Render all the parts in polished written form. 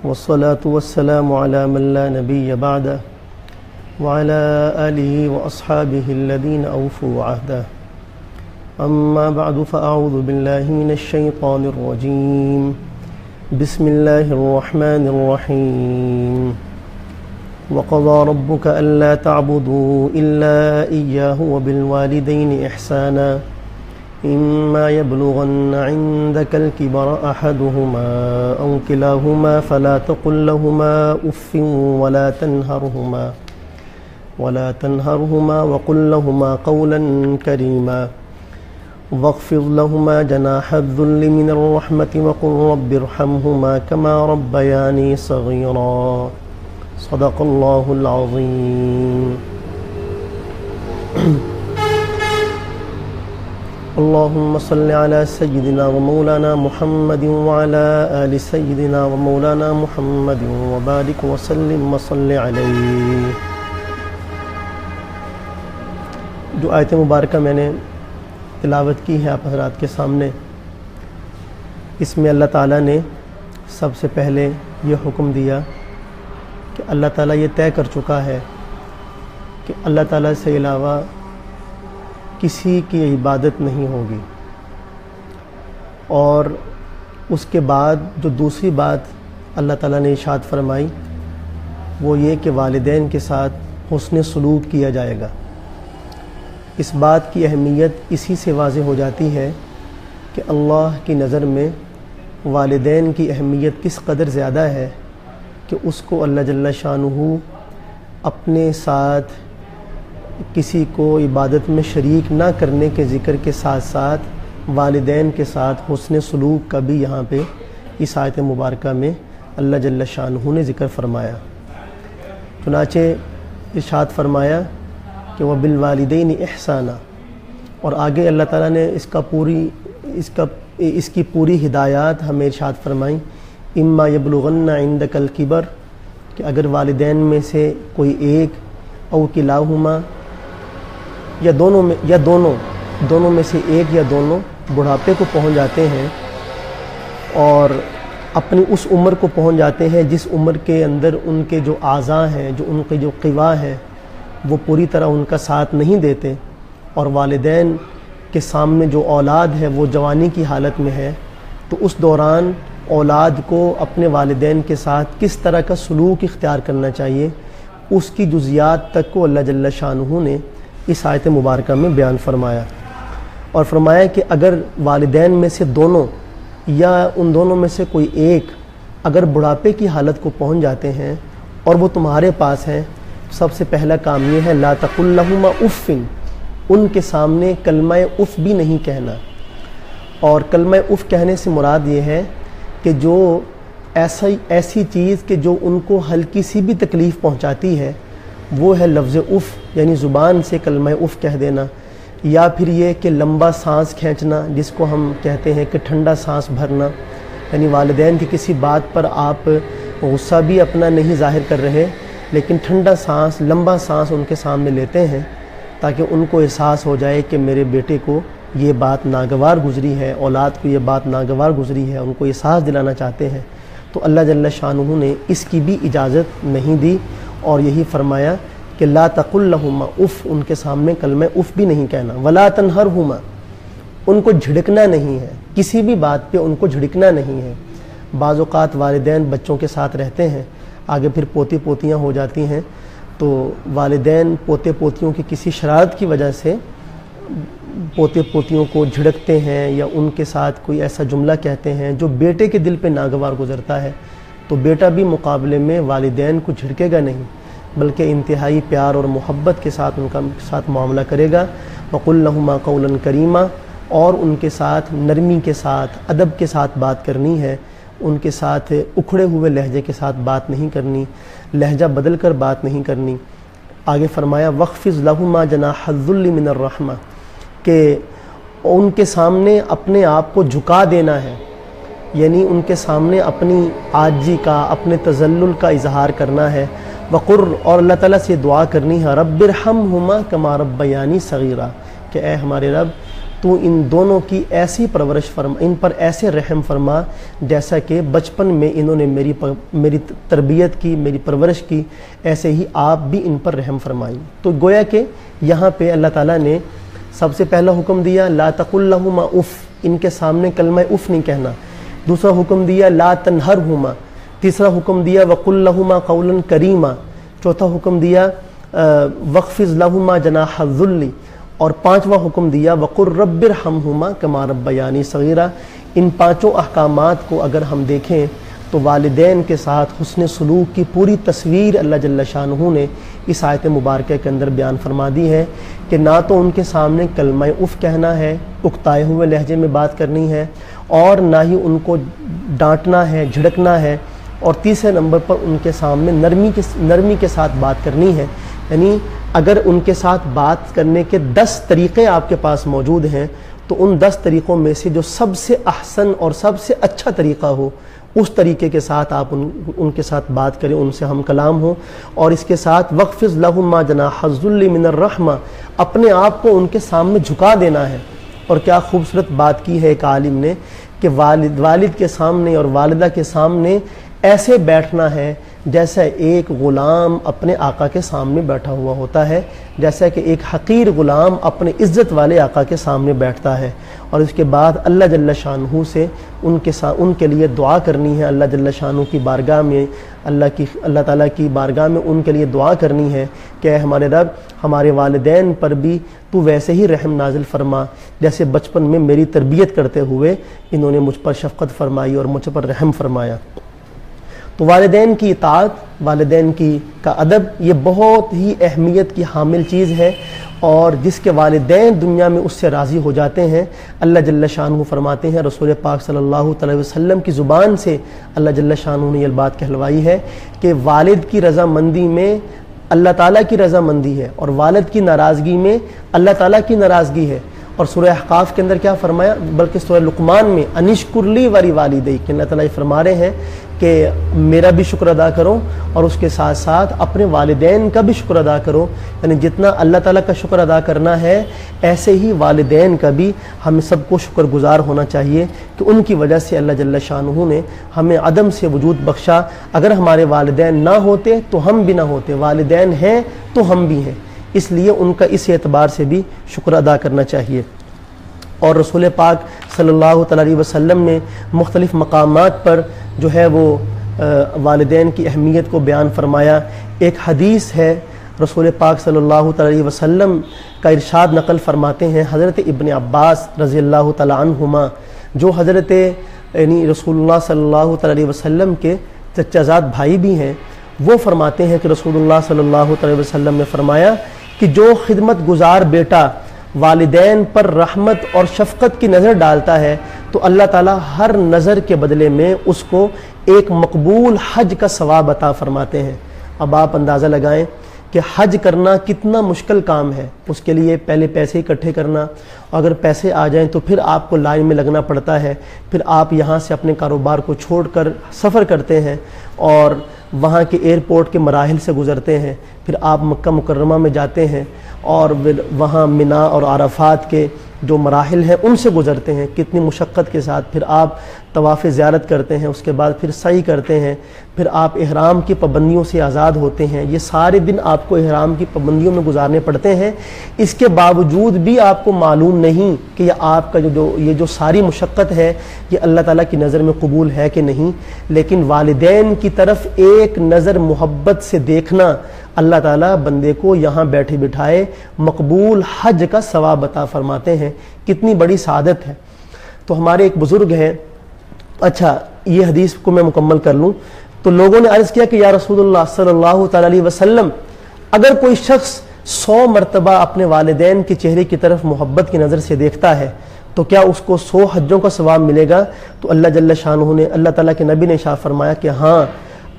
والصلاة والسلام على من لا نبي بعده وعلى آله وأصحابه الذين أوفوا عهده أما بعد فأعوذ بالله من الشيطان الرجيم بسم الله الرحمن الرحيم وقضى ربك ألا تعبدوا إلا إياه وبالوالدين إحسانا إما يبلغن عندك الكبر أحدهما أو كلاهما فلا تقل لهما أف ولا تنهرهما وقل لهما قولا كريما واخفض لهما جناح الذل من الرحمة وقل رب ارحمهما كما ربياني صغيرا صدق الله العظيم. اللهم صل على سيدنا ومولانا محمد وعلى آل سيدنا ومولانا محمد وبارك وسلم وصل علیہ. جو آیت مبارکہ میں نے تلاوت کی ہے آپ حضرات کے سامنے، اس میں اللہ تعالیٰ نے سب سے پہلے یہ حکم دیا کہ اللہ تعالیٰ یہ طے کر چکا ہے کہ اللہ تعالیٰ سے علاوہ کسی کی عبادت نہیں ہوگی. اور اس کے بعد جو دوسری بات اللہ تعالیٰ نے ارشاد فرمائی وہ یہ کہ والدین کے ساتھ حسن سلوک کیا جائے گا. اس بات کی اہمیت اسی سے واضح ہو جاتی ہے کہ اللہ کی نظر میں والدین کی اہمیت کس قدر زیادہ ہے کہ اس کو اللہ جل شانہ اپنے ساتھ کسی کو عبادت میں شریک نہ کرنے کے ذکر کے ساتھ ساتھ والدین کے ساتھ حسن سلوک کا بھی یہاں پہ اس آیت مبارکہ میں اللہ جل شانہ نے ذکر فرمایا. چنانچہ ارشاد فرمایا کہ وَبِالْوَالِدَيْنِ احسانا، اور آگے اللہ تعالیٰ نے اس کی پوری ہدایات ہمیں ارشاد فرمائیں. اما یبلغن عندک الکبر، کہ اگر والدین میں سے کوئی ایک او کلاہما، یا دونوں میں سے ایک یا دونوں بڑھاپے کو پہنچ جاتے ہیں اور اپنی اس عمر کو پہنچ جاتے ہیں جس عمر کے اندر ان کے جو اعضاء ہیں، جو ان کے جو قوا ہیں، وہ پوری طرح ان کا ساتھ نہیں دیتے، اور والدین کے سامنے جو اولاد ہے وہ جوانی کی حالت میں ہے، تو اس دوران اولاد کو اپنے والدین کے ساتھ کس طرح کا سلوک اختیار کرنا چاہیے، اس کی جزیات تک کو اللہ جل شانہ نے اس آیت مبارکہ میں بیان فرمایا. اور فرمایا کہ اگر والدین میں سے دونوں یا ان دونوں میں سے کوئی ایک اگر بڑھاپے کی حالت کو پہنچ جاتے ہیں اور وہ تمہارے پاس ہیں، سب سے پہلا کام یہ ہے لا تقل لہما اف، ان کے سامنے کلمہ اف بھی نہیں کہنا. اور کلمہ اف کہنے سے مراد یہ ہے کہ جو ایسی چیز کہ جو ان کو ہلکی سی بھی تکلیف پہنچاتی ہے وہ ہے لفظ اف، یعنی زبان سے کلمہ اف کہہ دینا، یا پھر یہ کہ لمبا سانس کھینچنا جس کو ہم کہتے ہیں کہ ٹھنڈا سانس بھرنا، یعنی والدین کی کسی بات پر آپ غصہ بھی اپنا نہیں ظاہر کر رہے لیکن ٹھنڈا سانس، لمبا سانس ان کے سامنے لیتے ہیں تاکہ ان کو احساس ہو جائے کہ میرے بیٹے کو یہ بات ناگوار گزری ہے، اولاد کو یہ بات ناگوار گزری ہے، ان کو احساس دلانا چاہتے ہیں. تو اللہ جل شانہ نے اس کی بھی اجازت نہیں دی اور یہی فرمایا کہ لا تقل لہما اف، ان کے سامنے کلمہ اف بھی نہیں کہنا. ولا تنہرہما، ان کو جھڑکنا نہیں ہے، کسی بھی بات پہ ان کو جھڑکنا نہیں ہے. بعض اوقات والدین بچوں کے ساتھ رہتے ہیں، آگے پھر پوتی پوتیاں ہو جاتی ہیں، تو والدین پوتے پوتیوں کی کسی شرارت کی وجہ سے پوتے پوتیوں کو جھڑکتے ہیں یا ان کے ساتھ کوئی ایسا جملہ کہتے ہیں جو بیٹے کے دل پہ ناگوار گزرتا ہے، تو بیٹا بھی مقابلے میں والدین کو جھڑکے گا نہیں بلکہ انتہائی پیار اور محبت کے ساتھ ان کا ساتھ معاملہ کرے گا. وَقُلْ لَهُمَا قَوْلًا كَرِيمًا، اور ان کے ساتھ نرمی کے ساتھ، ادب کے ساتھ بات کرنی ہے، ان کے ساتھ اکھڑے ہوئے لہجے کے ساتھ بات نہیں کرنی، لہجہ بدل کر بات نہیں کرنی. آگے فرمایا وَاخْفِضْ لَهُمَا جَنَاحَ الذُّلِّ مِنَ الرَّحْمَةِ، کہ ان کے سامنے اپنے آپ کو جھکا دینا ہے، یعنی ان کے سامنے اپنی عاجزی کا، اپنے تذلل کا اظہار کرنا ہے. وقر، اور اللہ تعالیٰ سے دعا کرنی ہے رب ارحمہما کما ربیانی صغیرا، کہ اے ہمارے رب تو ان دونوں کی ایسی پرورش فرما، ان پر ایسے رحم فرما جیسا کہ بچپن میں انہوں نے میری تربیت کی، میری پرورش کی، ایسے ہی آپ بھی ان پر رحم فرمائیں۔ تو گویا کہ یہاں پہ اللہ تعالیٰ نے سب سے پہلا حکم دیا لا تقل لہما اف، ان کے سامنے کلمہ اف نہیں کہنا۔ دوسرا حکم دیا لا تنہرہما۔ تیسرا حکم دیا وقل لہما قولا کریما۔ چوتھا حکم دیا واخفض لہما جناح الذل۔ اور پانچواں حکم دیا وقل رب ارحمہما کما ربیانی صغیرا۔ ان پانچوں احکامات کو اگر ہم دیکھیں تو والدین کے ساتھ حسن سلوک کی پوری تصویر اللہ جل شانہ نے اس آیت مبارکہ کے اندر بیان فرما دی ہے کہ نہ تو ان کے سامنے کلمہ اف کہنا ہے، اکتائے ہوئے لہجے میں بات کرنی ہے، اور نہ ہی ان کو ڈانٹنا ہے، جھڑکنا ہے، اور تیسرے نمبر پر ان کے سامنے نرمی کے ساتھ بات کرنی ہے۔ یعنی اگر ان کے ساتھ بات کرنے کے 10 طریقے آپ کے پاس موجود ہیں تو ان 10 طریقوں میں سے جو سب سے احسن اور سب سے اچھا طریقہ ہو اس طریقے کے ساتھ آپ ان کے ساتھ بات کریں، ان سے ہم کلام ہوں، اور اس کے ساتھ وَخْفِضْ لَهُمَّا جَنَاحَ الذُّلِّ مِنَ الرَّحْمَةِ، اپنے آپ کو ان کے سامنے جھکا دینا ہے۔ اور کیا خوبصورت بات کی ہے ایک عالم نے کہ والد کے سامنے اور والدہ کے سامنے ایسے بیٹھنا ہے جیسا ایک غلام اپنے آقا کے سامنے بیٹھا ہوا ہوتا ہے، جیسا کہ ایک حقیر غلام اپنے عزت والے آقا کے سامنے بیٹھتا ہے۔ اور اس کے بعد اللہ جل شانہ سے ان کے لیے دعا کرنی ہے، اللہ جل شانہ کی بارگاہ میں، اللہ تعالیٰ کی بارگاہ میں ان کے لیے دعا کرنی ہے کہ اے ہمارے رب، ہمارے والدین پر بھی تو ویسے ہی رحم نازل فرما جیسے بچپن میں میری تربیت کرتے ہوئے انہوں نے مجھ پر شفقت فرمائی اور مجھ پر رحم فرمایا۔ تو والدین کی اطاعت، والدین کا ادب، یہ بہت ہی اہمیت کی حامل چیز ہے، اور جس کے والدین دنیا میں اس سے راضی ہو جاتے ہیں، اللہ جل شانہ فرماتے ہیں، رسول پاک صلی اللہ علیہ وسلم کی زبان سے اللہ جل شانہ نے یہ بات کہلوائی ہے کہ والد کی رضامندی میں اللہ تعالیٰ کی رضامندی ہے، اور والد کی ناراضگی میں اللہ تعالیٰ کی ناراضگی ہے۔ اور سورہ احقاف کے اندر کیا فرمایا، بلکہ سورہ لقمان میں انشکر لی ولی والدیک، اللہ تعالیٰ یہ فرما رہے ہیں کہ میرا بھی شکر ادا کرو اور اس کے ساتھ ساتھ اپنے والدین کا بھی شکر ادا کرو۔ یعنی جتنا اللہ تعالیٰ کا شکر ادا کرنا ہے ایسے ہی والدین کا بھی ہم سب کو شکر گزار ہونا چاہیے کہ ان کی وجہ سے اللہ جل شانہ نے ہمیں عدم سے وجود بخشا۔ اگر ہمارے والدین نہ ہوتے تو ہم بھی نہ ہوتے، والدین ہیں تو ہم بھی ہیں، اس لیے ان کا اس اعتبار سے بھی شکر ادا کرنا چاہیے۔ اور رسول پاک صلی اللہ علیہ وسلم نے مختلف مقامات پر جو ہے وہ والدین کی اہمیت کو بیان فرمایا۔ ایک حدیث ہے رسول پاک صلی اللہ علیہ وسلم کا ارشاد نقل فرماتے ہیں حضرت ابن عباس رضی اللہ تعالیٰ عنہما، جو حضرت یعنی رسول اللہ صلی اللہ علیہ وسلم کے چچا زاد بھائی بھی ہیں۔ وہ فرماتے ہیں کہ رسول اللہ صلی اللہ علیہ وسلم نے فرمایا کہ جو خدمت گزار بیٹا والدین پر رحمت اور شفقت کی نظر ڈالتا ہے تو اللہ تعالیٰ ہر نظر کے بدلے میں اس کو ایک مقبول حج کا ثواب عطا فرماتے ہیں۔ اب آپ اندازہ لگائیں کہ حج کرنا کتنا مشکل کام ہے، اس کے لیے پہلے پیسے اکٹھے کرنا، اگر پیسے آ جائیں تو پھر آپ کو لائن میں لگنا پڑتا ہے، پھر آپ یہاں سے اپنے کاروبار کو چھوڑ کر سفر کرتے ہیں اور وہاں کے ایئرپورٹ کے مراحل سے گزرتے ہیں، پھر آپ مکہ مکرمہ میں جاتے ہیں اور وہاں منا اور عرفات کے جو مراحل ہیں ان سے گزرتے ہیں، کتنی مشقت کے ساتھ پھر آپ طواف زیارت کرتے ہیں، اس کے بعد پھر سعی کرتے ہیں، پھر آپ احرام کی پابندیوں سے آزاد ہوتے ہیں۔ یہ سارے دن آپ کو احرام کی پابندیوں میں گزارنے پڑتے ہیں، اس کے باوجود بھی آپ کو معلوم نہیں کہ یہ آپ کا یہ جو ساری مشقت ہے یہ اللہ تعالیٰ کی نظر میں قبول ہے کہ نہیں۔ لیکن والدین کی طرف ایک نظر محبت سے دیکھنا اللہ تعالیٰ بندے کو یہاں بیٹھے بٹھائے مقبول حج کا ثواب عطا فرماتے ہیں، کتنی بڑی سعادت ہے۔ تو ہمارے ایک بزرگ ہیں، اچھا یہ حدیث کو میں مکمل کر لوں، تو لوگوں نے عرض کیا کہ یا رسول اللہ صلی اللہ تعالیٰ علیہ وسلم، اگر کوئی شخص 100 مرتبہ اپنے والدین کے چہرے کی طرف محبت کی نظر سے دیکھتا ہے تو کیا اس کو 100 حجوں کا ثواب ملے گا؟ تو اللہ جل شانہ نے، اللہ تعالیٰ کے نبی نے ارشاد فرمایا کہ ہاں،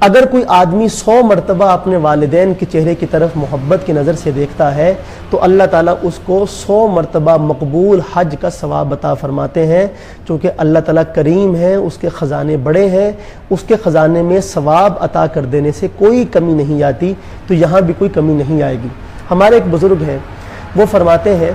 اگر کوئی آدمی 100 مرتبہ اپنے والدین کے چہرے کی طرف محبت کی نظر سے دیکھتا ہے تو اللہ تعالیٰ اس کو 100 مرتبہ مقبول حج کا ثواب عطا فرماتے ہیں، چونکہ اللہ تعالیٰ کریم ہے، اس کے خزانے بڑے ہیں، اس کے خزانے میں ثواب عطا کر دینے سے کوئی کمی نہیں آتی، تو یہاں بھی کوئی کمی نہیں آئے گی۔ ہمارے ایک بزرگ ہیں، وہ فرماتے ہیں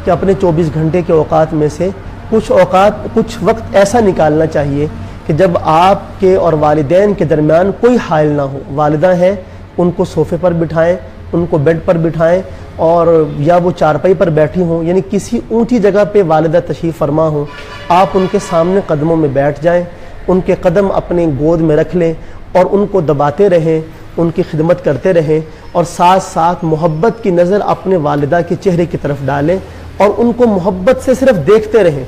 کہ اپنے 24 گھنٹے کے اوقات میں سے کچھ وقت ایسا نکالنا چاہیے کہ جب آپ کے اور والدین کے درمیان کوئی حائل نہ ہو. والدہ ہیں ان کو صوفے پر بٹھائیں, ان کو بیڈ پر بٹھائیں, اور یا وہ چارپائی پر بیٹھی ہوں, یعنی کسی اونچی جگہ پہ والدہ تشریف فرما ہوں, آپ ان کے سامنے قدموں میں بیٹھ جائیں, ان کے قدم اپنے گود میں رکھ لیں اور ان کو دباتے رہیں, ان کی خدمت کرتے رہیں, اور ساتھ ساتھ محبت کی نظر اپنے والدہ کے چہرے کی طرف ڈالیں اور ان کو محبت سے صرف دیکھتے رہیں.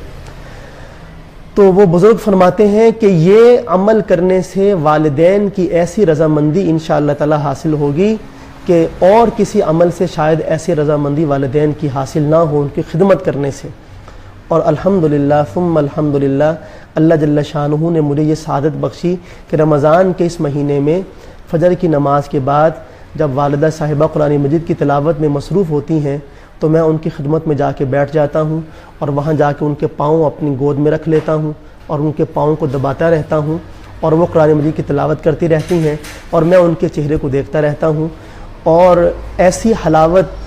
تو وہ بزرگ فرماتے ہیں کہ یہ عمل کرنے سے والدین کی ایسی رضامندی انشاءاللہ تعالی حاصل ہوگی کہ اور کسی عمل سے شاید ایسی رضامندی والدین کی حاصل نہ ہو ان کی خدمت کرنے سے. اور الحمدللہ ثم الحمدللہ اللہ جل شانہ نے مجھے یہ سعادت بخشی کہ رمضان کے اس مہینے میں فجر کی نماز کے بعد جب والدہ صاحبہ قرآن مجید کی تلاوت میں مصروف ہوتی ہیں تو میں ان کی خدمت میں جا کے بیٹھ جاتا ہوں اور وہاں جا کے ان کے پاؤں اپنی گود میں رکھ لیتا ہوں اور ان کے پاؤں کو دباتا رہتا ہوں, اور وہ قرآن مجید کی تلاوت کرتی رہتی ہیں اور میں ان کے چہرے کو دیکھتا رہتا ہوں, اور ایسی حلاوت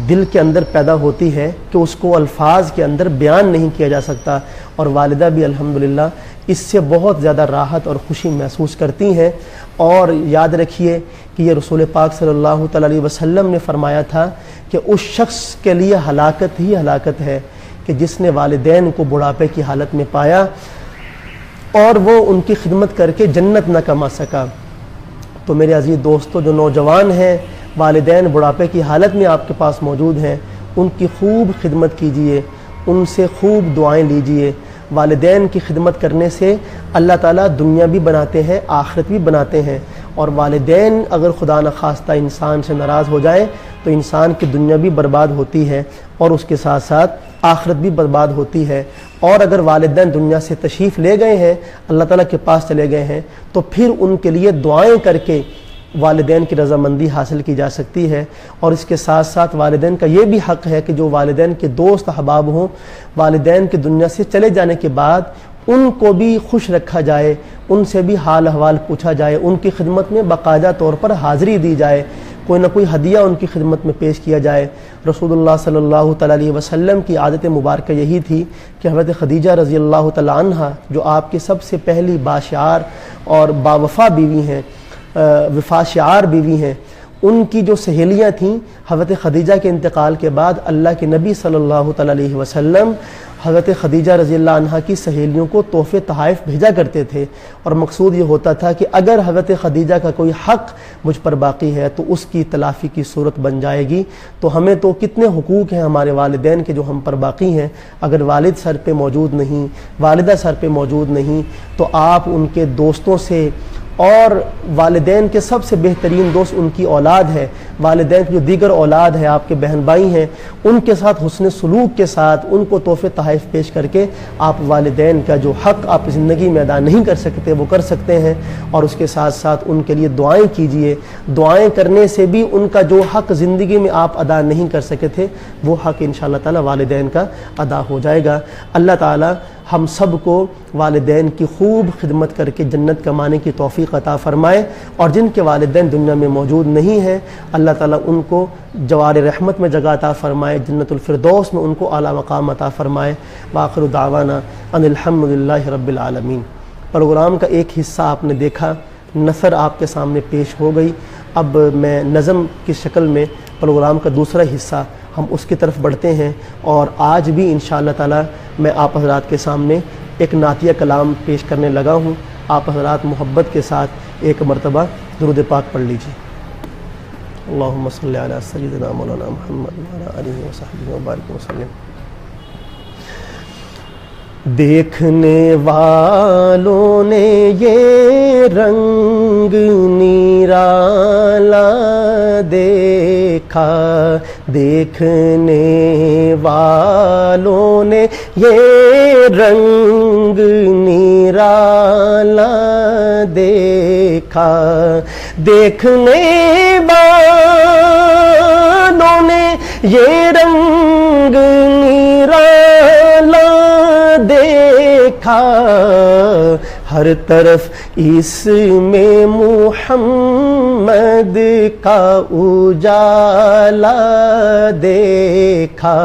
دل کے اندر پیدا ہوتی ہے کہ اس کو الفاظ کے اندر بیان نہیں کیا جا سکتا. اور والدہ بھی الحمدللہ اس سے بہت زیادہ راحت اور خوشی محسوس کرتی ہیں. اور یاد رکھیے کہ یہ رسول پاک صلی اللہ تعالی علیہ وسلم نے فرمایا تھا کہ اس شخص کے لیے ہلاکت ہی ہلاکت ہے کہ جس نے والدین کو بڑھاپے کی حالت میں پایا اور وہ ان کی خدمت کر کے جنت نہ کما سکا. تو میرے عزیز دوستو, جو نوجوان ہیں, والدین بڑھاپے کی حالت میں آپ کے پاس موجود ہیں, ان کی خوب خدمت کیجئے, ان سے خوب دعائیں لیجئے. والدین کی خدمت کرنے سے اللہ تعالیٰ دنیا بھی بناتے ہیں, آخرت بھی بناتے ہیں. اور والدین اگر خدا نخواستہ انسان سے ناراض ہو جائیں تو انسان کی دنیا بھی برباد ہوتی ہے اور اس کے ساتھ ساتھ آخرت بھی برباد ہوتی ہے. اور اگر والدین دنیا سے تشریف لے گئے ہیں, اللہ تعالیٰ کے پاس چلے گئے ہیں, تو پھر ان کے لیے دعائیں کر کے والدین کی رضامندی حاصل کی جا سکتی ہے. اور اس کے ساتھ ساتھ والدین کا یہ بھی حق ہے کہ جو والدین کے دوست احباب ہوں, والدین کی دنیا سے چلے جانے کے بعد ان کو بھی خوش رکھا جائے, ان سے بھی حال احوال پوچھا جائے, ان کی خدمت میں باقاعدہ طور پر حاضری دی جائے, کوئی نہ کوئی ہدیہ ان کی خدمت میں پیش کیا جائے. رسول اللہ صلی اللہ تعالی علیہ وسلم کی عادت مبارکہ یہی تھی کہ حضرت خدیجہ رضی اللہ تعالی عنہ, جو آپ کی سب سے پہلی باشعار اور باوفا بیوی ہیں, وفا شعار بیوی ہیں, ان کی جو سہیلیاں تھیں, حضرت خدیجہ کے انتقال کے بعد اللہ کے نبی صلی اللہ تعالی علیہ وسلم حضرت خدیجہ رضی اللہ عنہ کی سہیلیوں کو تحفے تحائف بھیجا کرتے تھے. اور مقصود یہ ہوتا تھا کہ اگر حضرت خدیجہ کا کوئی حق مجھ پر باقی ہے تو اس کی تلافی کی صورت بن جائے گی. تو ہمیں تو کتنے حقوق ہیں ہمارے والدین کے جو ہم پر باقی ہیں. اگر والد سر پہ موجود نہیں, والدہ سر پہ موجود نہیں, تو آپ ان کے دوستوں سے, اور والدین کے سب سے بہترین دوست ان کی اولاد ہے, والدین کی جو دیگر اولاد ہے, آپ کے بہن بھائی ہیں, ان کے ساتھ حسن سلوک کے ساتھ ان کو تحفے تحائف پیش کر کے آپ والدین کا جو حق آپ زندگی میں ادا نہیں کر سکتے وہ کر سکتے ہیں. اور اس کے ساتھ ساتھ ان کے لیے دعائیں کیجئے. دعائیں کرنے سے بھی ان کا جو حق زندگی میں آپ ادا نہیں کر سکے تھے وہ حق انشاءاللہ تعالی والدین کا ادا ہو جائے گا. اللہ تعالی ہم سب کو والدین کی خوب خدمت کر کے جنت کمانے کی توفیق عطا فرمائے. اور جن کے والدین دنیا میں موجود نہیں ہیں, اللہ تعالیٰ ان کو جوار رحمت میں جگہ عطا فرمائے, جنت الفردوس میں ان کو اعلیٰ مقام عطا فرمائے. وآخر دعوانا ان الحمدللہ رب العالمین. پروگرام کا ایک حصہ آپ نے دیکھا, نثر آپ کے سامنے پیش ہو گئی. اب میں نظم کی شکل میں پروگرام کا دوسرا حصہ ہم اس کی طرف بڑھتے ہیں. اور آج بھی انشاءاللہ تعالی میں آپ حضرات کے سامنے ایک نعتیہ کلام پیش کرنے لگا ہوں. آپ حضرات محبت کے ساتھ ایک مرتبہ درود پاک پڑھ لیجیے. اللہم صلی علی سیدنا مولانا محمد وعلی آلہ وصحبہ وبارک وسلم. دیکھنے والوں نے یہ رنگ نرالا دیکھا, دیکھنے والوں نے یہ رنگ نرالا دیکھا, دیکھنے والوں نے یہ رنگ نرالا دیکھا, ہر ہر طرف اس میں محمد کا اجالا دیکھا،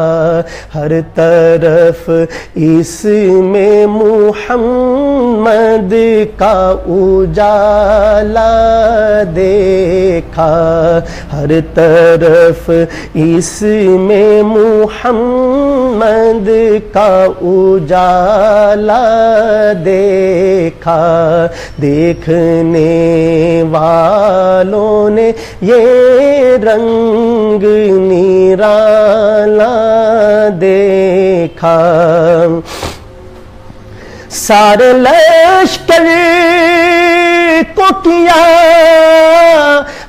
ہر طرف اس میں محمد کا اجالا دیکھا، ہر طرف اس میں محمد کا اجالا دیکھا، دیکھنے والوں نے یہ رنگ نرالا دیکھا، سارے لشکر کو کیا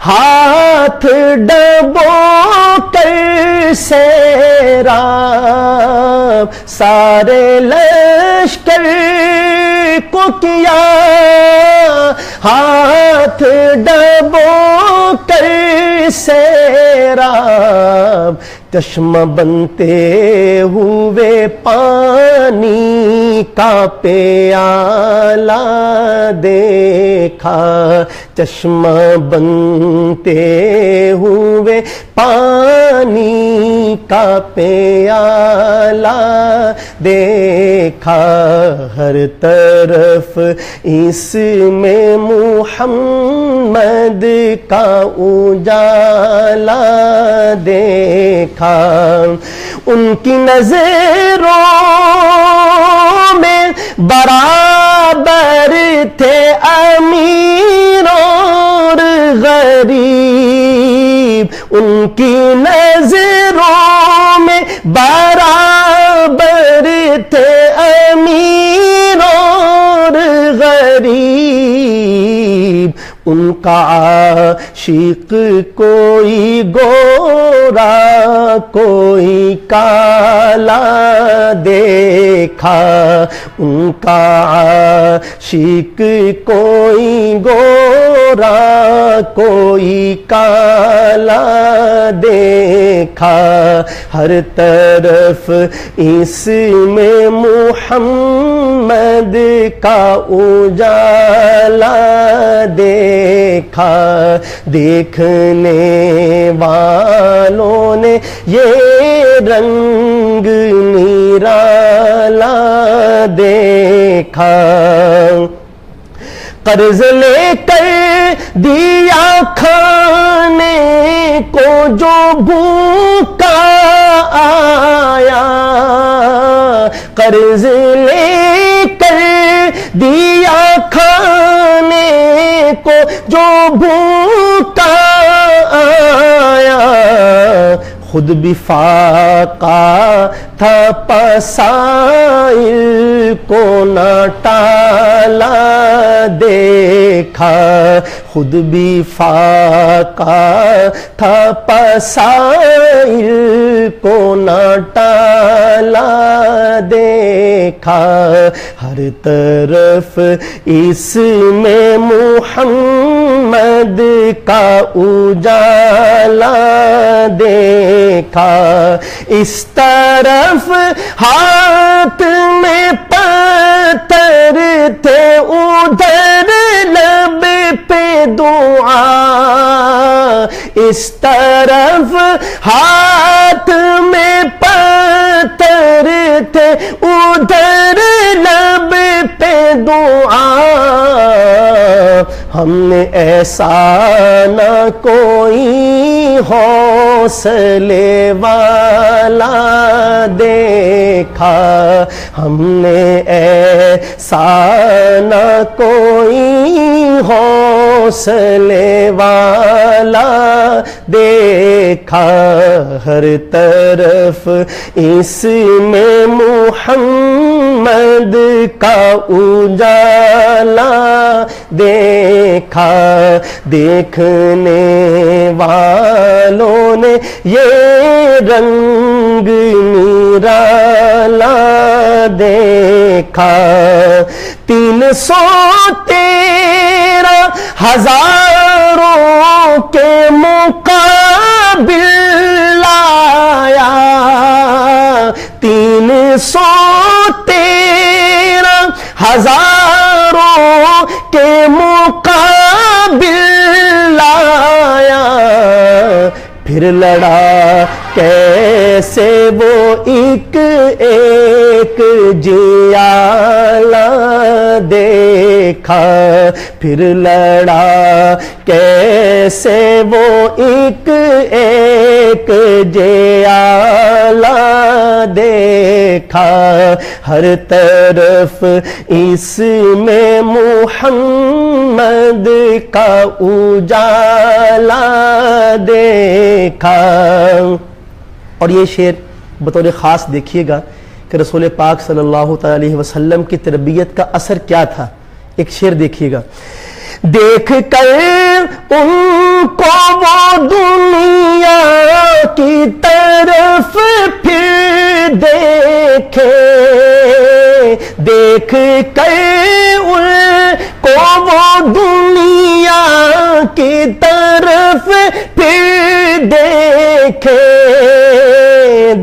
ہاتھ ڈبو کر سیراب، سارے لشکر کو کیا ہاتھ ڈبو کر سیراب، چشمہ بنتے ہوئے پانی کا پیالہ دیکھا، چشمہ بنتے ہوئے پانی کا پیالہ دیکھا، ہر طرف اس میں محمد کا اجالا دیکھا، ان کی نظروں میں برابر تھے امیر اور غریب، ان کی نظروں میں برابر تھے امیر اور غریب، ان کا عاشق کوئی گورا کوئی کالا دیکھا، ان کا عاشق کوئی گورا کوئی کالا دیکھا، ہر طرف اس میں محمد کا اجالا دیکھا، دیکھنے والوں نے یہ رنگ نرالا دیکھا، قرض لے کر دیا کھانے کو جو بھوکا آیا، قرض لے کر دیا کھانے کو جو بھوکا آیا، خود بھی فاقہ تھا پسائل کو نہ ٹالا دیکھا، خود بھی فاقہ تھا پسائل کو نہ ٹالا دیکھا، ہر طرف اس میں محمد کا اجالا دیکھا، اس طرف ہاتھ میں پتھر تھے ادھر لب پہ دعا، اس طرف ہاتھ میں پتھر تھے ادھر لب پہ دعا، ہم نے ایسا نہ کوئی حوصلے والا دیکھا، ہم نے ایسا نہ کوئی حوصلے والا دیکھا، ہر طرف اس میں محمد کا اجالا دیکھا، دیکھنے والوں نے یہ رنگ نرالا دیکھا، 313 ہزاروں کے مقابل لایا، 313 ہزاروں پھر لڑا کیسے وہ ایک ایک جیالہ دیکھا، پھر لڑا کیسے وہ ایک ایک جیالہ دیکھا، ہر طرف اس میں محمد کا اجالا دیکھا۔ اور یہ شعر بطور خاص دیکھیے گا کہ رسول پاک صلی اللہ تعالی علیہ وسلم کی تربیت کا اثر کیا تھا۔ ایک شعر دیکھیے گا، دیکھ کر ان کو وہ دنیا کی طرف پھر دیکھے، دیکھ کر ان کو وہ دنیا کی طرف پھر دیکھے،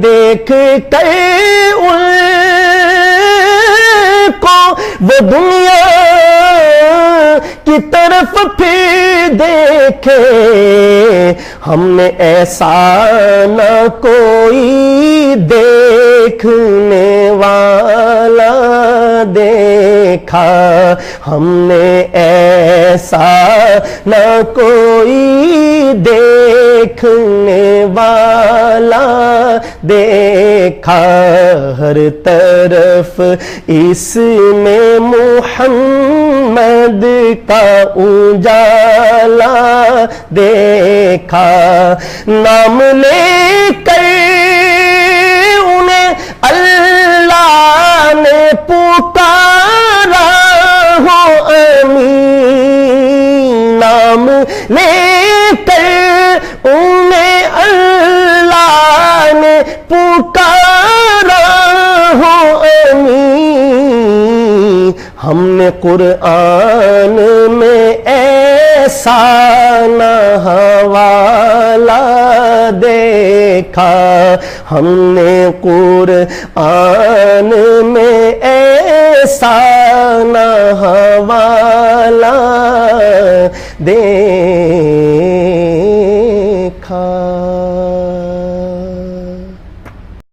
دیکھ کر ان کو وہ دنیا کی طرف پھر دیکھے، ہم نے ایسا نہ کوئی دیکھنے والا دیکھا، ہم نے ایسا نہ کوئی دیکھنے والا دیکھا، ہر طرف اس میں محمد کا اجالا دیکھا، نام لے کر انہیں اللہ نے پکارا ہو امین، نام لے کر انہیں اللہ نے پکارا ہو امین، ہم نے قرآن میں ایسا نہ حوالہ دیکھا، ہم نے قرآن میں ایسا نہ حوالہ دیکھا۔